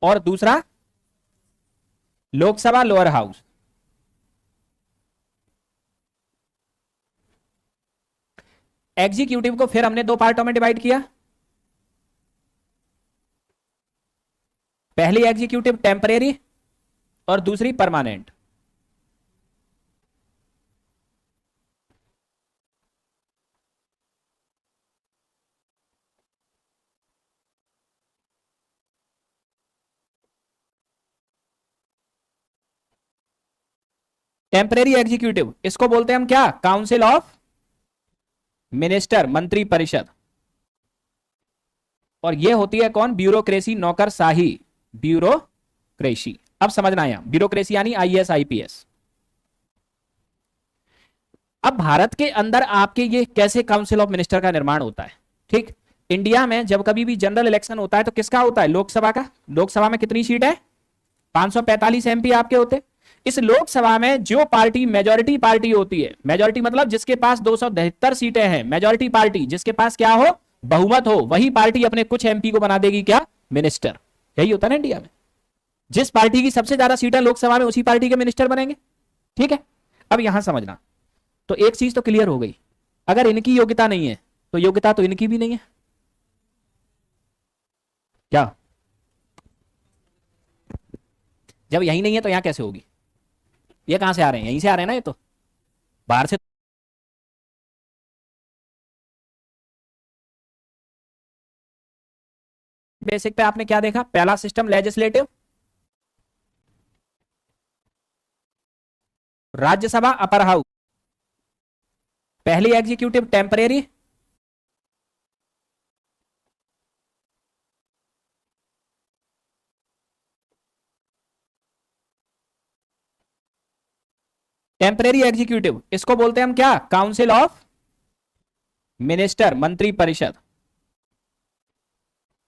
Speaker 1: और दूसरा लोकसभा लोअर हाउस। एग्जीक्यूटिव को फिर हमने 2 पार्टों में डिवाइड किया। पहली एग्जीक्यूटिव टेम्परेरी और दूसरी परमानेंट। टेम्परेरी एग्जीक्यूटिव, इसको बोलते हैं हम क्या? काउंसिल ऑफ मिनिस्टर, मंत्री परिषद। और ये होती है कौन? ब्यूरोक्रेसी, नौकरशाही, ब्यूरोक्रेसी। अब समझना है, ब्यूरोक्रेसी यानी आईएएस आईपीएस। अब भारत के अंदर आपके ये कैसे काउंसिल ऑफ मिनिस्टर का निर्माण होता है? ठीक, इंडिया में जब कभी भी जनरल इलेक्शन होता है तो किसका होता है? लोकसभा का। लोकसभा में कितनी सीट है? 545 एमपी आपके होते। इस लोकसभा में जो पार्टी मेजॉरिटी पार्टी होती है, मेजॉरिटी मतलब जिसके पास 273 सीटें हैं, मेजॉरिटी पार्टी जिसके पास क्या हो, बहुमत हो, वही पार्टी अपने कुछ एमपी को बना देगी क्या, मिनिस्टर। यही होता है ना इंडिया में, जिस पार्टी की सबसे ज्यादा सीटें लोकसभा में उसी पार्टी के मिनिस्टर बनेंगे। ठीक है, अब यहां समझना, तो एक चीज तो क्लियर हो गई, अगर इनकी योग्यता नहीं है तो योग्यता तो इनकी भी नहीं है क्या, जब यही नहीं है तो यहां कैसे होगी, ये कहां से आ रहे हैं, यहीं से आ रहे हैं ना, ये तो बाहर से। बेसिक पे आपने क्या देखा, पहला system legislative, Rajya Sabha upper house, पहली एग्जीक्यूटिव टेम्परेरी, टेम्परेरी एग्जीक्यूटिव, इसको बोलते हैं हम क्या, काउंसिल ऑफ मिनिस्टर, मंत्री परिषद।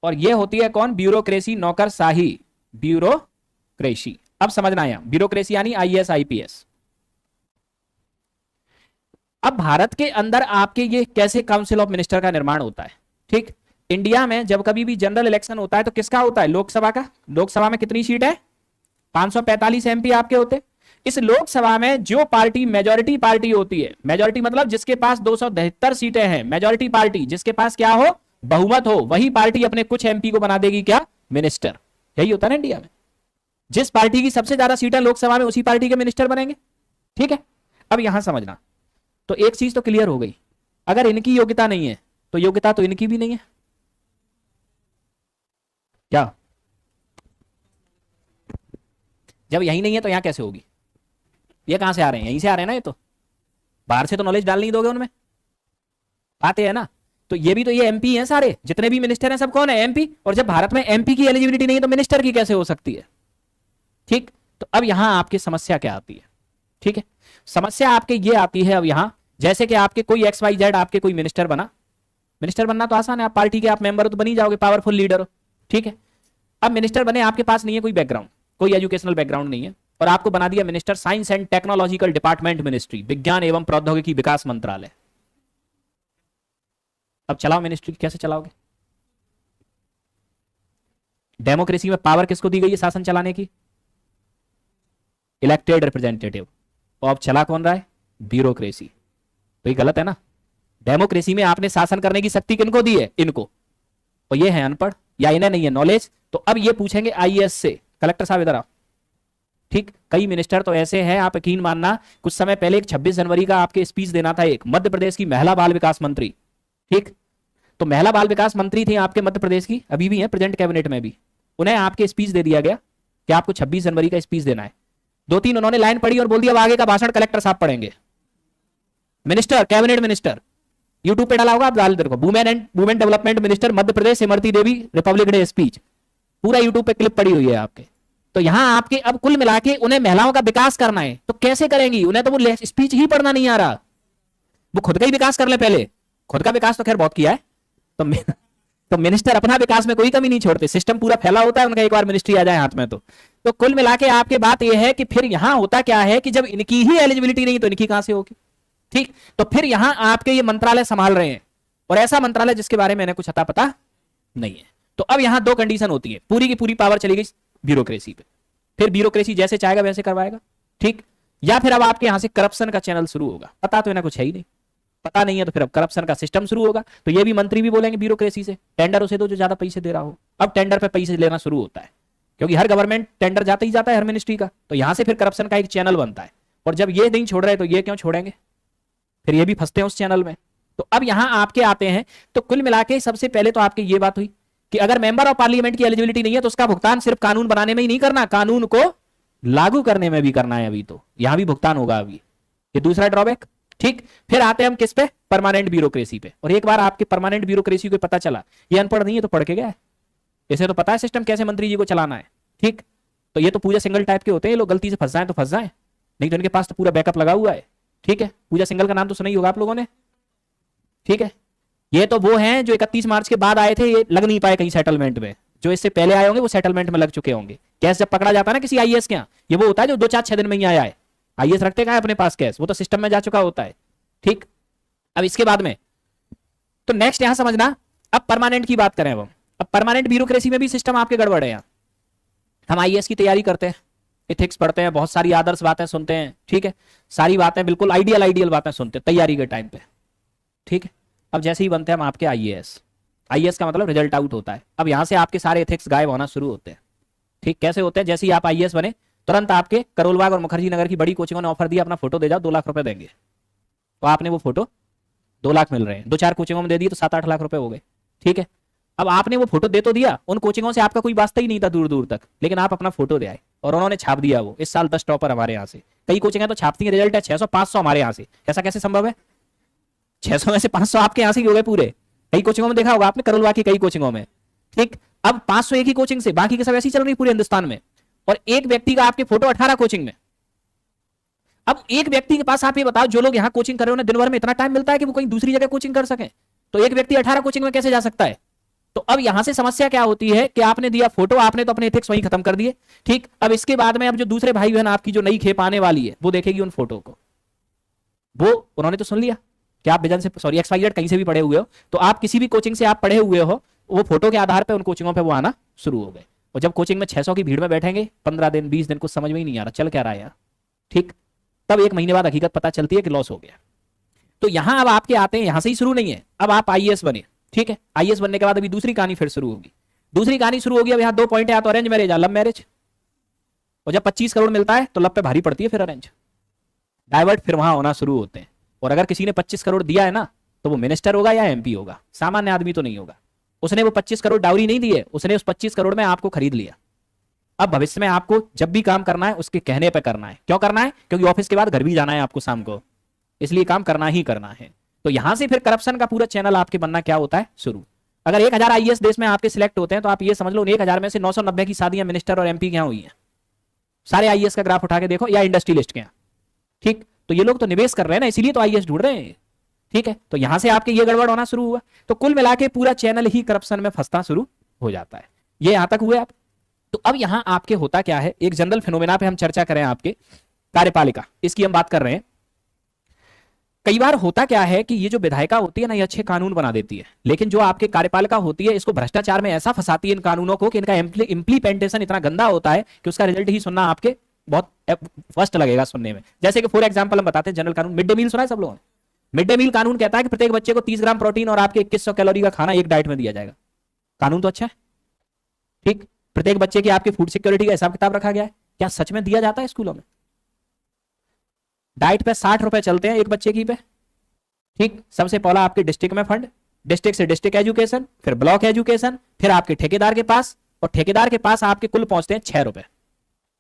Speaker 1: और ये होती है कौन, ब्यूरोक्रेसी, नौकरशाही, ब्यूरोक्रेसी। अब समझना है, ब्यूरोक्रेसी यानी आईएएस आईपीएस। अब भारत के अंदर आपके ये कैसे काउंसिल ऑफ मिनिस्टर का निर्माण होता है। ठीक, इंडिया में जब कभी भी जनरल इलेक्शन होता है तो किसका होता है, लोकसभा का। लोकसभा में कितनी सीट है, 545 एमपी आपके होते। इस लोकसभा में जो पार्टी मेजॉरिटी पार्टी होती है, मेजॉरिटी मतलब जिसके पास 273 सीटें हैं, मेजॉरिटी पार्टी जिसके पास क्या हो, बहुमत हो, वही पार्टी अपने कुछ एमपी को बना देगी क्या, मिनिस्टर। यही होता है ना इंडिया में, जिस पार्टी की सबसे ज्यादा सीटें लोकसभा में उसी पार्टी के मिनिस्टर बनेंगे। ठीक है, अब यहां समझना, तो एक चीज तो क्लियर हो गई, अगर इनकी योग्यता नहीं है तो योग्यता तो इनकी भी नहीं है क्या, जब यही नहीं है तो यहां कैसे होगी, ये कहां से आ रहे हैं, यहीं से आ रहे हैं ना, ये तो बाहर से तो नॉलेज डाल नहीं दोगे उनमें, आते हैं ना। तो ये भी तो ये एमपी हैं सारे, जितने भी मिनिस्टर हैं सब कौन है, एमपी। और जब भारत में एमपी की एलिजिबिलिटी नहीं है तो मिनिस्टर की कैसे हो सकती है। ठीक, तो अब यहां आपकी समस्या क्या आती है। ठीक है, समस्या आपके ये आती है अब यहां, जैसे कि आपके कोई एक्स वाई जेड आपके कोई मिनिस्टर बना, मिनिस्टर बनना तो आसान है, आप पार्टी के आप मेंबर हो तो बनी जाओगे, पावरफुल लीडर हो। ठीक है, अब मिनिस्टर बने, आपके पास नहीं है कोई बैकग्राउंड, कोई एजुकेशनल बैकग्राउंड नहीं है, और आपको बना दिया minister, science and technological department ministry, विज्ञान एवं प्रौद्योगिकी विकास मंत्रालय। अब चलाओ मिनिस्ट्री, कैसे चलाओगे। डेमोक्रेसी में पावर किसको दी गई है शासन चलाने की, इलेक्टेड रिप्रेजेंटेटिव। और अब चला कौन रहा है, ब्यूरोक्रेसी। तो ये गलत है ना, डेमोक्रेसी में आपने शासन करने की शक्ति किनको दी है, इनको, और ये है अनपढ़ या इन्हें नहीं है नॉलेज। तो अब ये पूछेंगे आईएएस से, कलेक्टर साहब इधर आओ। ठीक, कई मिनिस्टर तो ऐसे हैं, आप यकीन मानना, कुछ समय पहले एक 26 जनवरी का आपके स्पीच देना था, एक मध्य प्रदेश की महिला बाल विकास मंत्री। ठीक, तो महिला बाल विकास मंत्री थी आपके मध्य प्रदेश की, अभी भी है प्रेजेंट कैबिनेट में भी, उन्हें आपके स्पीच दे दिया गया कि आपको 26 जनवरी का स्पीच देना है। 2-3 उन्होंने लाइन पढ़ी और बोल दिया अब आगे का भाषण कलेक्टर साहब पढ़ेंगे। मिनिस्टर, कैबिनेट मिनिस्टर, यूट्यूब पे डाला होगा आप, डाल देखो, women and women development minister Madhya Pradesh Imarti Devi Republic day speech, पूरा यूट्यूब पे क्लिप पड़ी हुई है आपके। तो यहां आपके अब कुल मिला के उन्हें महिलाओं का विकास करना है, तो कैसे करेंगी, उन्हें तो वो स्पीच ही पढ़ना नहीं आ रहा, वो खुद का ही विकास कर ले पहले। खुद का विकास तो खैर बहुत किया है, तो मिनिस्टर अपना विकास में कोई कमी नहीं छोड़ते, सिस्टम पूरा फैला होता है उनका, एक बार मिनिस्ट्री आ जाए हाथ में तो कुल मिला के आपके बात यह है कि फिर यहां होता क्या है कि जब इनकी ही एलिजिबिलिटी नहीं तो इनकी कहां से होगी। ठीक, तो फिर यहां आपके ये मंत्रालय संभाल रहे हैं, और ऐसा मंत्रालय जिसके बारे में कुछ अता पता नहीं है। तो अब यहां 2 कंडीशन होती है, पूरी की पूरी पावर चली गई ब्यूरोक्रेसी पे, फिर ब्यूरोक्रेसी जैसे चाहेगा वैसे करवाएगा। ठीक, या फिर अब आपके यहां से करप्शन का चैनल शुरू होगा, पता तो इन्हें कुछ है ही नहीं, पता नहीं है तो फिर अब करप्शन का सिस्टम शुरू होगा। तो ये भी मंत्री भी बोलेंगे ब्यूरोक्रेसी से, टेंडर उसे दो जो ज्यादा पैसे दे रहा हो। अब टेंडर पे पैसे लेना शुरू होता है, क्योंकि हर गवर्नमेंट टेंडर जाता ही जाता है हर मिनिस्ट्री का, तो यहां से फिर करप्शन का एक चैनल बनता है। और जब ये नहीं छोड़ रहे तो ये क्यों छोड़ेंगे, फिर ये भी फंसते हैं उस चैनल में। तो अब यहां आपके आते हैं, तो कुल मिला के सबसे पहले तो आपकी ये बात हुई कि अगर मेंबर ऑफ पार्लियामेंट की एलिजिबिलिटी नहीं है तो उसका भुगतान सिर्फ कानून बनाने में ही नहीं करना, कानून को लागू करने में भी करना है। अभी तो यहां भी भुगतान होगा अभी, ये दूसरा ड्रॉबैक। ठीक, फिर आते हैं हम किस पे, परमानेंट ब्यूरोक्रेसी पे। और एक बार आपके परमानेंट ब्यूरोक्रेसी को पता चला, ये अनपढ़ नहीं है तो पढ़ के गया है, इसे तो पता है सिस्टम कैसे मंत्री जी को चलाना है। ठीक, तो ये तो पूजा सिंगल टाइप के होते हैं, ये लोग गलती से फंस जाए तो फंस जाए, नहीं तो इनके पास तो पूरा बैकअप लगा हुआ है। ठीक है, पूजा सिंगल का नाम तो सुना ही होगा आप लोगों ने। ठीक है, ये तो वो हैं जो 31 मार्च के बाद आए थे, ये लग नहीं पाए कहीं सेटलमेंट में, जो इससे पहले आए होंगे वो सेटलमेंट में लग चुके होंगे। कैश जब पकड़ा जाता है ना किसी आईएएस के यहाँ, ये वो होता है जो 2 4 6 दिन में ही आया है। आईएएस रखते कहाँ है अपने पास कैश, वो तो सिस्टम में जा चुका होता है। ठीक, अब इसके बाद में तो नेक्स्ट यहां समझना, अब परमानेंट की बात करें। अब परमानेंट ब्यूरोक्रेसी में भी सिस्टम आपके गड़बड़ है। यहाँ हम आईएएस की तैयारी करते हैं, एथिक्स पढ़ते हैं, बहुत सारी आदर्श बातें सुनते हैं, ठीक है, सारी बातें बिल्कुल आइडियल बातें सुनते हैं तैयारी के टाइम पे, ठीक है। अब जैसे ही बनते हैं हम आपके आईएएस, आईएएस का मतलब रिजल्ट आउट होता है। अब यहां से आपके सारे एथिक्स गायब होना शुरू होते हैं। ठीक, कैसे होते हैं? जैसे ही आप आईएएस बने तुरंत आपके करोलबाग और मुखर्जी नगर की बड़ी कोचिंगों ने ऑफर दिया, अपना फोटो दे जाओ 2 लाख रुपए देंगे। तो आपने वो फोटो 2 लाख मिल रहे हैं, 2 4 कोचिंगों में दे दिए तो 7 8 लाख रुपए हो गए। ठीक है, अब आपने वो फोटो दे तो दिया, उन कोचिंगों से आपका कोई वास्ता ही नहीं था दूर दूर तक, लेकिन आप अपना फोटो दे आए और उन्होंने छाप दिया वो इस साल 10 टॉपर हमारे यहाँ से। कई कोचिंगें तो छापती हैं रिजल्ट है 600 500 हमारे यहाँ से, ऐसा कैसे संभव है? 600 में से 500 आपके यहाँ से हो गए पूरे। कई कोचिंगों में देखा होगा आपने, करोलबाग की कई कोचिंगों में। ठीक, अब 500 एक ही कोचिंग से, बाकी के सब ऐसी चल रही पूरे हिंदुस्तान में, और एक व्यक्ति का आपके फोटो 18 कोचिंग में। अब एक व्यक्ति के पास आप ये बताओ, जो लोग यहाँ कोचिंग कर रहे हैं दिन भर में इतना टाइम मिलता है कि वो कहीं दूसरी जगह कोचिंग कर सके, तो एक व्यक्ति 18 कोचिंग में कैसे जा सकता है? तो अब यहां से समस्या क्या होती है कि आपने दिया फोटो, आपने तो अपने एथिक्स वहीं खत्म कर दिए। ठीक, अब इसके बाद में अब जो दूसरे भाई बहन आपकी जो नई खेप आने वाली है वो देखेगी उन फोटो को, वो उन्होंने तो सुन लिया कि आप विजन से सॉरी XYZ कहीं से भी पढ़े हुए हो, तो आप किसी भी कोचिंग से आप पढ़े हुए हो, वो फोटो के आधार पर उन कोचिंगों पर वो आना शुरू हो गए। और जब कोचिंग में 600 की भीड़ में बैठेंगे 15 दिन 20 दिन कुछ समझ में ही नहीं आ रहा चल क्या रहा है यार। ठीक, तब 1 महीने बाद हकीकत पता चलती है कि लॉस हो गया। तो यहां अब आपके आते हैं, यहां से ही शुरू नहीं है, अब आप आईएएस बने। ठीक है, आईएएस बनने के बाद अभी दूसरी कहानी फिर शुरू होगी। दूसरी कहानी शुरू होगी, अब यहाँ 2 पॉइंट है, या तो अरेंज मैरिज या लव मैरिज। और जब 25 करोड़ मिलता है तो लव पे भारी पड़ती है, फिर अरेंज। डाइवर्ट फिर वहां होना शुरू होते हैं। और अगर किसी ने 25 करोड़ दिया है ना, तो वो मिनिस्टर होगा या एमपी होगा, सामान्य आदमी तो नहीं होगा। उसने वो 25 करोड़ डाउरी नहीं दी है, उसने उस 25 करोड़ में आपको खरीद लिया। अब भविष्य में आपको जब भी काम करना है उसके कहने पे करना है। क्यों करना है? क्योंकि ऑफिस के बाद घर भी जाना है आपको शाम को, इसलिए काम करना ही करना है। तो यहां से फिर करप्शन का पूरा चैनल आपके बनना क्या होता है शुरू। अगर 1000 आईएएस देश में आपके सिलेक्ट होते हैं तो आप ये समझ लो 1000 में से 990 की शादियां मिनिस्टर और एमपी के यहाँ हुई हैं। सारे आईएएस का ग्राफ उठा के देखो, या इंडस्ट्रियलिस्ट के यहाँ। ठीक, तो ये लोग तो निवेश कर रहे हैं ना, इसीलिए तो आईएएस ढूंढ रहे हैं। ठीक है, तो यहां से आपके ये गड़बड़ होना शुरू हुआ, तो कुल मिला के पूरा चैनल ही करप्शन में फंसना शुरू हो जाता है। ये यहां तक हुए आप। तो अब यहां आपके होता क्या है, एक जनरल फिनोमेना पे हम चर्चा करें, आपके कार्यपालिका, इसकी हम बात कर रहे हैं। कई बार होता क्या है कि ये जो विधायिका होती है ना, ये अच्छे कानून बना देती है, लेकिन जो आपके कार्यपालिका होती है इसको भ्रष्टाचार में ऐसा फंसाती है इन कानूनों को कि इनका इंप्लीमेंटेशन इतना गंदा होता है कि उसका रिजल्ट ही सुनना आपके बहुत फर्स्ट लगेगा सुनने में। जैसे कि फॉर एग्जांपल हम बताते हैं जनरल कानून, मिड डे मील सुना है सब लोगों ने? मिड डे मील कानून कहता है कि प्रत्येक बच्चे को 30 ग्राम प्रोटीन और आपके 2100 कैलोरी का खाना एक डाइट में दिया जाएगा। कानून तो अच्छा है। ठीक, प्रत्येक बच्चे की आपकी फूड सिक्योरिटी का हिसाब किताब रखा गया है। क्या सच में दिया जाता है स्कूलों में? डाइट पे 60 रुपए चलते हैं एक बच्चे की पे। ठीक, सबसे पहला आपके डिस्ट्रिक्ट में फंड, डिस्ट्रिक्ट से डिस्ट्रिक्ट एजुकेशन, फिर ब्लॉक एजुकेशन, फिर आपके ठेकेदार के पास, और ठेकेदार के पास आपके कुल पहुंचते हैं 6 रुपए।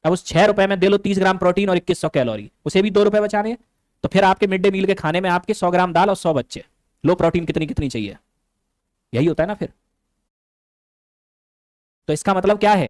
Speaker 1: अब उस 6 रुपए में दे लो 30 ग्राम प्रोटीन और 2100 कैलोरी, उसे भी 2 रुपए बचाने हैं। तो फिर आपके मिड डे मील के खाने में आपके 100 ग्राम दाल और 100 बच्चे, लो प्रोटीन कितनी कितनी चाहिए, यही होता है ना फिर। तो इसका मतलब क्या है?